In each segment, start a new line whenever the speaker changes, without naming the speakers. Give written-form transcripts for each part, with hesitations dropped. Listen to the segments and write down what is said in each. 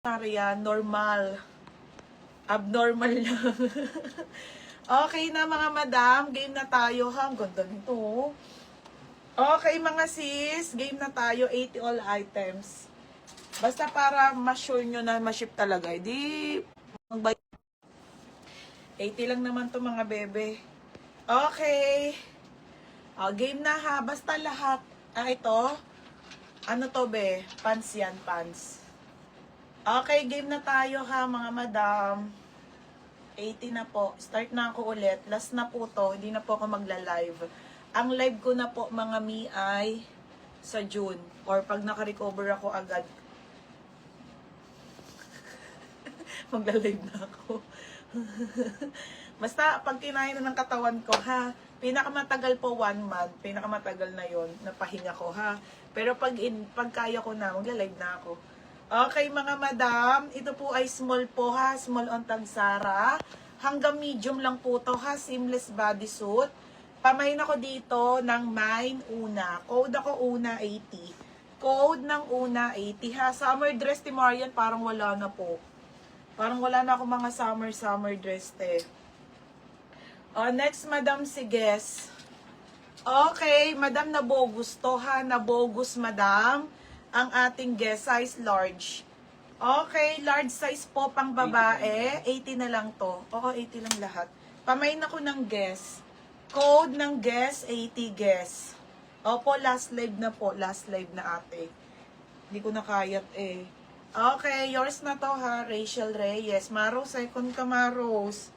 Maria, normal. Abnormal lang. Okay na mga madam, game na tayo ha. Ang ganda nito. Okay mga sis, game na tayo. 80 all items. Basta para ma-sure nyo na ma-ship talaga. Di, 80 lang naman to mga bebe. Okay. Game na ha. Basta lahat. Ito. Ano to be? Pants yan, pants. Okay, game na tayo ha mga madam. 80 na po. Start na ako ulit. Last na po to. Hindi na po ako magla-live. Ang live ko na po mga mi ay sa June. Or pag naka-recover ako agad. Magla-live na ako. Basta pag kinain na ng katawan ko ha. Pinakamatagal po 1 month. Pinakamatagal na yon. Napahinga ko ha. Pero pag kaya ko na, magla-live na ako. Okay mga madam, ito po ay small po ha, small on tagsara. Hanggang medium lang po to ha, seamless bodysuit. Pamain ako dito ng mine una. Code ako una 80. Code ng una 80 ha. Summer dress ni Marian parang wala na po. Parang wala na ako mga summer dress te. Next madam si Guess. Okay, madam nabogus to ha, nabogus madam. Ang ating guess size large. Okay, large size po pang babae. 80 na lang to. Oo, 80 lang lahat. Pamain ako ng guess. Code ng guess, 80 guess. Opo, last live na po. Last live na ate. Hindi ko na kayat eh. Okay, yours na to ha. Rachel Reyes. Maros, second ka Maros.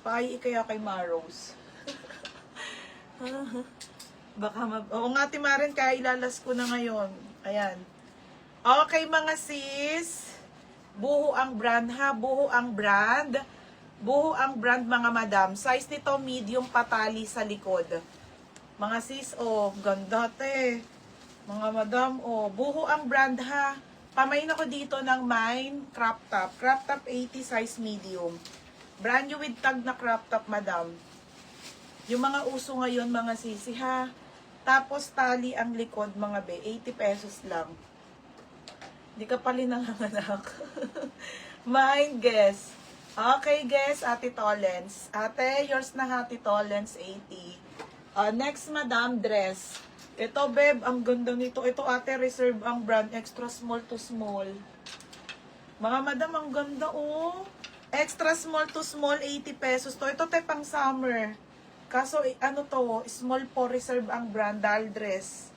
Paay kaya kay Maros. Baka oo nga Timarin, kaya ilalas ko na ngayon. Ayan. Okay mga sis. Buho ang brand ha. Buho ang brand. Buho ang brand mga madam. Size nito medium patali sa likod. Mga sis, ganda te. Mga madam, buho ang brand ha. Pamain ako dito ng mine crop top. Crop top 80 size medium. Brand new with tag na crop top madam. Yung mga uso ngayon mga sisi ha. Tapos tali ang likod mga be, 80 pesos lang. Hindi ka pali nanganganak. Mine guess. Okay guess, Ate Tollens. Ate, yours na Ate Tollens, 80. Next madam, dress. Ito beb, ang ganda nito. Ito ate, reserve ang brand, extra small to small. Mga madam, ang ganda Extra small to small, 80 pesos to. Ito te pang summer. Kaso, ano to, small po, reserve ang brand, doll dress.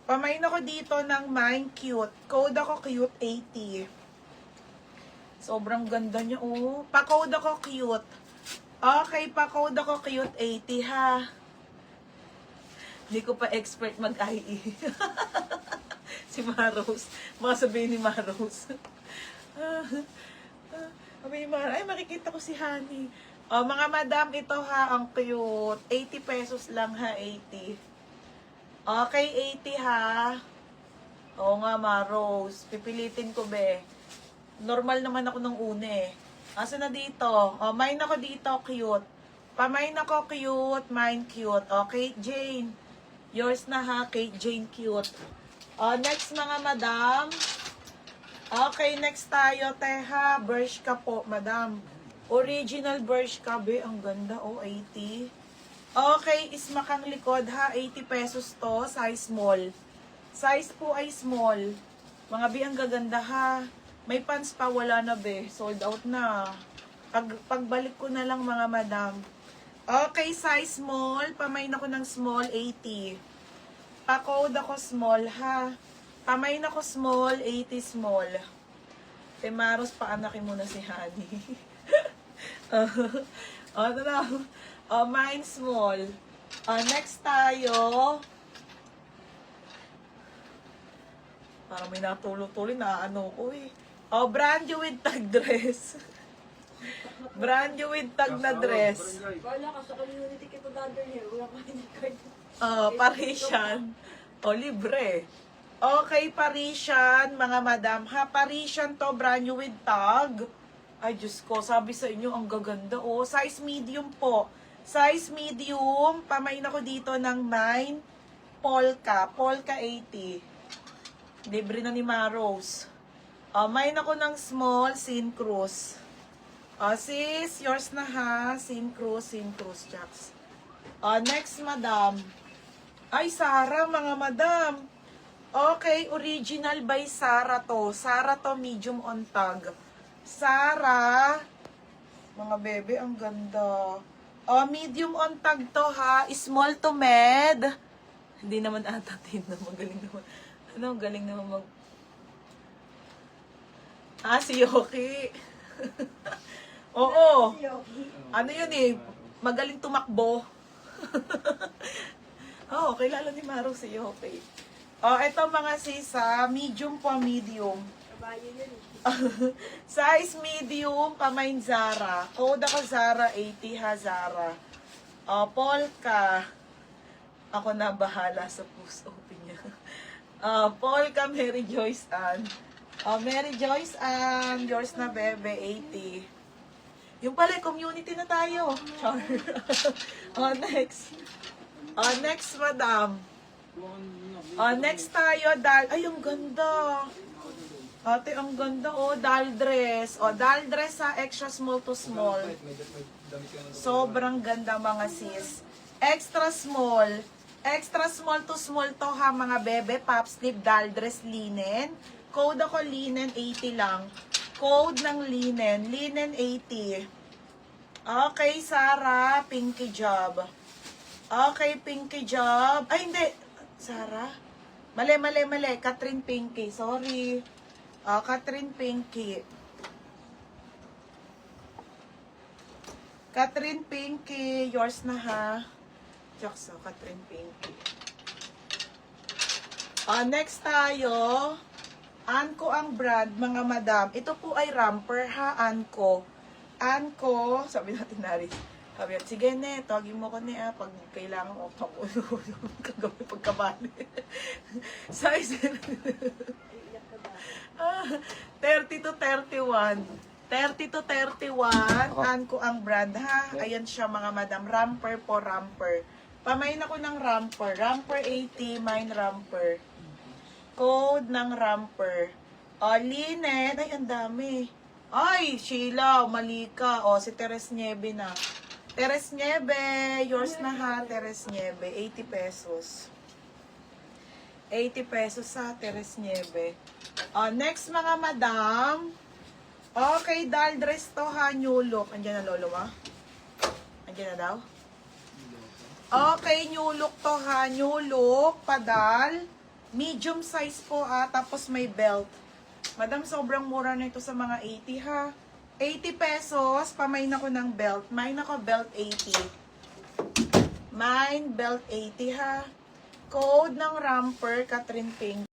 Pamain ako dito ng mine cute. Code ako cute, 80. Sobrang ganda niya, Pa-code ako cute. Okay, pa-code ako cute, 80 ha. Hindi ko pa expert mag-IE. Si Maros. Mga sabihin ni Maros. Ay, makikita ko si Honey. Mga madam, ito ha, ang cute. 80 pesos lang ha, 80. Okay, 80 ha. Oo nga, Maros. Pipilitin ko, be. Normal naman ako nung una eh. Asa na dito? Mine ako dito, cute. Pamine ako, cute. Mine, cute. Okay, Jane. Yours na ha, Kate Jane, cute. Next, mga madam. Okay, next tayo, teha. Bershka po, madam. Original Bershka, be. Ang ganda, 80. Okay, ismakang likod ha. 80 pesos to. Size small. Size po ay small. Mga be, ang gaganda ha. May pants pa, wala na be. Sold out na. Pagbalik ko na lang mga madam. Okay, size small. Pamain ako ng small, 80. Pa-code ako small ha. Pamain ako small, 80 small. Temaros, paanakin mo na si Honey. Ito na. Mine small. Next tayo. Parang may natulo-tuloy na ano ko eh. Brand new with tag dress. Brand new with tag na dress.
Wala ka sa community kita dadal here. Wala ka hindi card.
Parisian. Libre. Okay, Parisian, mga madam. Ha, Parisian to, brand new with tag. Ay, Diyos ko, sabi sa inyo, ang gaganda. Size medium po. Size medium. Pamain ako dito ng mine. Polka. Polka 80. Libre na ni Maros. Mine ako ng small, Sin Cruz. Sis, yours na ha. Sin Cruz, Jacks. Next, madam. Ay, Sarah, mga madam. Okay, original by Sarah to. Sarah to, medium on tag. Sarah. Mga bebe, ang ganda. Medium on tag to ha. Small to med. Hindi naman ata tinda. Magaling naman. Galing naman mag... si Yoki. Oo. Ano yun eh, magaling tumakbo. Kilala ni Maro si Yoki. Ito mga sisa, medium po, medium.
Kabayo yun.
Size medium, pamain Zara. Code ako Zara, 80 ha Zara. Polka. Ako na bahala sa post open niya. Polka, Mary Joyce Ann. Mary Joyce Ann, yours na bebe, 80. Yung pala, community na tayo. Char. Next. Next, madam. Next tayo, ay, ang ganda. Ate, ang ganda, dal dress. Dal dress sa extra small to small. Sobrang ganda, mga sis. Extra small. Extra small to small to ha, mga bebe. Pop sleeve, dal dress, linen. Code ako linen, 80 lang. Code ng linen, linen 80. Okay, Sarah, pinky job. Okay, pinky job. Ay, hindi. Sarah? Mali. Catherine Pinky. Sorry. Catherine Pinky. Catherine Pinky. Yours na ha. Jokes, Catherine Pinky. Next tayo. Anko ang brand, mga madam. Ito po ay romper ha, Anko. Anko, sabi natin na rin. Sabi natin, sige ne, tawagin mo ko ne pag kailangan mo kagawin pagkabali. Size 30 to 31. 30 to 31, Anko ang brand ha. Ayan siya mga madam, romper po, romper. Pamain ako ng romper. Romper 80, mine romper. Code ng romper. Linen. Ay, ang dami. Ay, Sheila, mali ka. Si Teres Nieve na. Teres Nieve. Yours na ha, Teres Nieve. 80 pesos. 80 pesos sa Teres Nieve. Next, mga madam. Okay, dal dress to ha, new look. Andiyan na, lolo ma? Andiyan na daw? Okay, new look to ha, new look. Padal. Medium size po tapos may belt. Madam, sobrang mura na ito sa mga 80 ha. 80 pesos, pamain ako ng belt. Mine ako belt 80. Mine belt 80 ha. Code ng romper, Catherine Pink.